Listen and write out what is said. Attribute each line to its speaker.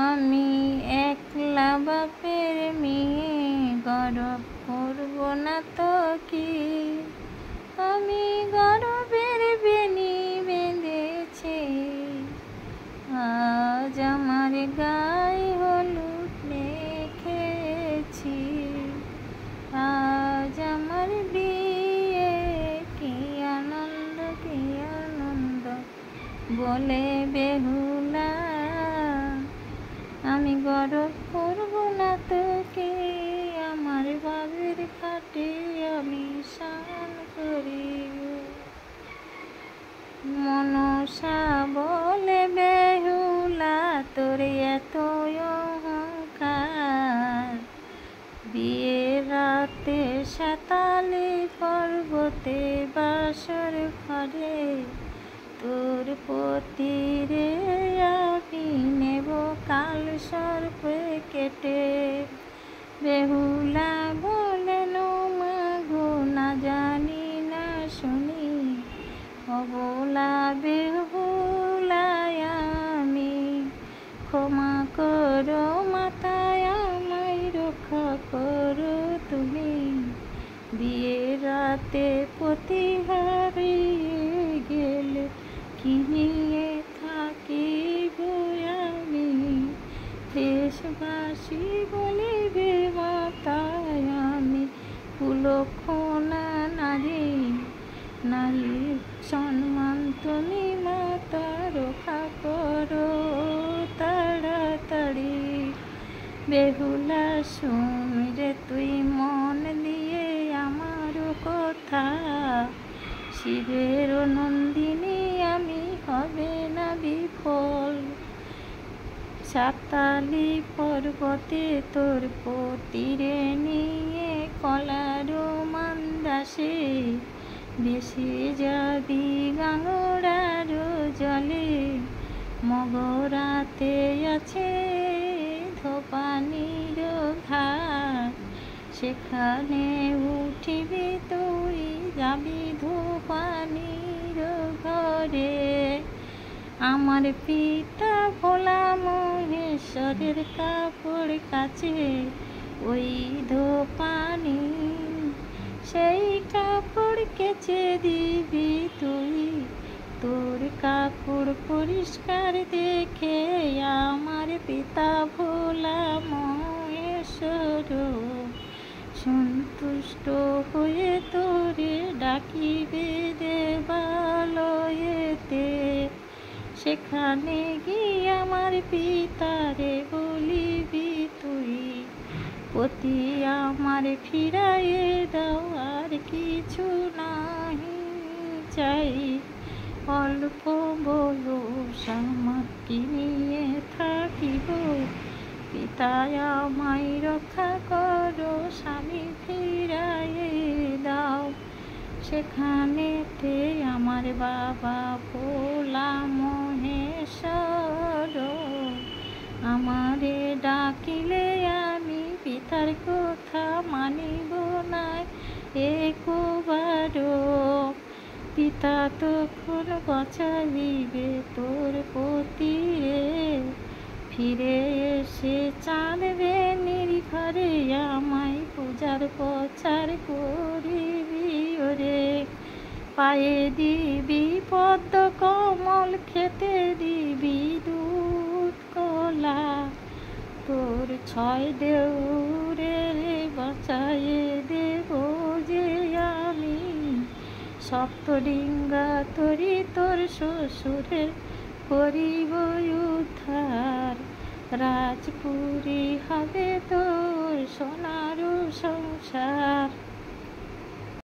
Speaker 1: আমি একলা বাপের মেয়ে, গর্ব করব না তো কি? আমি গর্বের বেনি বেঁধেছি, আজ আমার গায়ে হলুদ মেখেছি। আজ আমার বিয়ে, কি আনন্দ কি আনন্দ বলে বেহুলা। আমি গর্ব করব না তো কি? আমার বাবের খাটে আমি স্নান করি। মনসা বলে বেহুলা, তোর এত অহংকার। বিয়ের রাতে সাতালি পর্বতে বাসর ঘরে, তোর পতিরে আমি নেব কাল সর্পে কেটে। বেহুলা বলেন মাগো, না জানি না শুনি, অবলা বেহুলায় আমি। ক্ষমা করো মাতায়, আমায় রক্ষা করো তুমি। বিয়ের রাতে পতি হারিয়ে গেলে কি নিয়ে থাকিব আমি? দেশবাসী বলিবে মাতায় আমি কুলক্ষণা নারী। নারীর সম্মান তুমি মাতা রক্ষা করো তাড়াতাড়ি। বেহুলা শুন রে তুই মন দিয়ে আমার কথা, শিবের নন্দিনী আমি হবে না বিফল। সাতালি পর্বতে তোর পতিরে নিয়ে কলার মান্দাসে ভেসে যাবি গঙ্গার জলে। মগরাতে আছে ধোপানির ঘাট, সেখানে উঠিবি তুই, যাবি ধোপানির ঘরে। আমার পিতা ভোলা মহেশ্বরের কাপড় কাচে ওই ধোপানি, সেই কাপড় কেচে দিবি তুই। তোর কাপড় পরিষ্কার দেখে আমার পিতা ভোলা মহেশ্বর সন্তুষ্ট হয়ে তোরে ডাকিবে দেবালয়েতে। সেখানে গিয়ে আমার পিতারে বলিবি তুই, পতি আমার ফিরাইয়ে দাও, আর কিছু নাহি চাই। অল্প বয়স আমার কি নিয়ে থাকিব, পিতায় আমায় রক্ষা করো, স্বামী ফিরাইয়ে দাও। সেখানেতে আমার বাবা ভোলা মহেশ্বর আমারে ডাকিলে আমি পিতার কথা মানিব না একবারও। পিতা তখন বাঁচাইবে তোর পতিরে, ফিরে এসে চাঁদবে নির্ঘরে আমায় পূজার প্রচার করিবি ওরে। পায়ে দিবি পদ্ম কমল, খেতে দিবি দুধ কলা, তোর ছয় দেউরে বাঁচাইয়ে দেব যে আমি। সপ্তডিঙ্গা তরি তোর শ্বশুরের করিব উদ্ধার, রাজপুরী হবে তোর সোনার সংসার।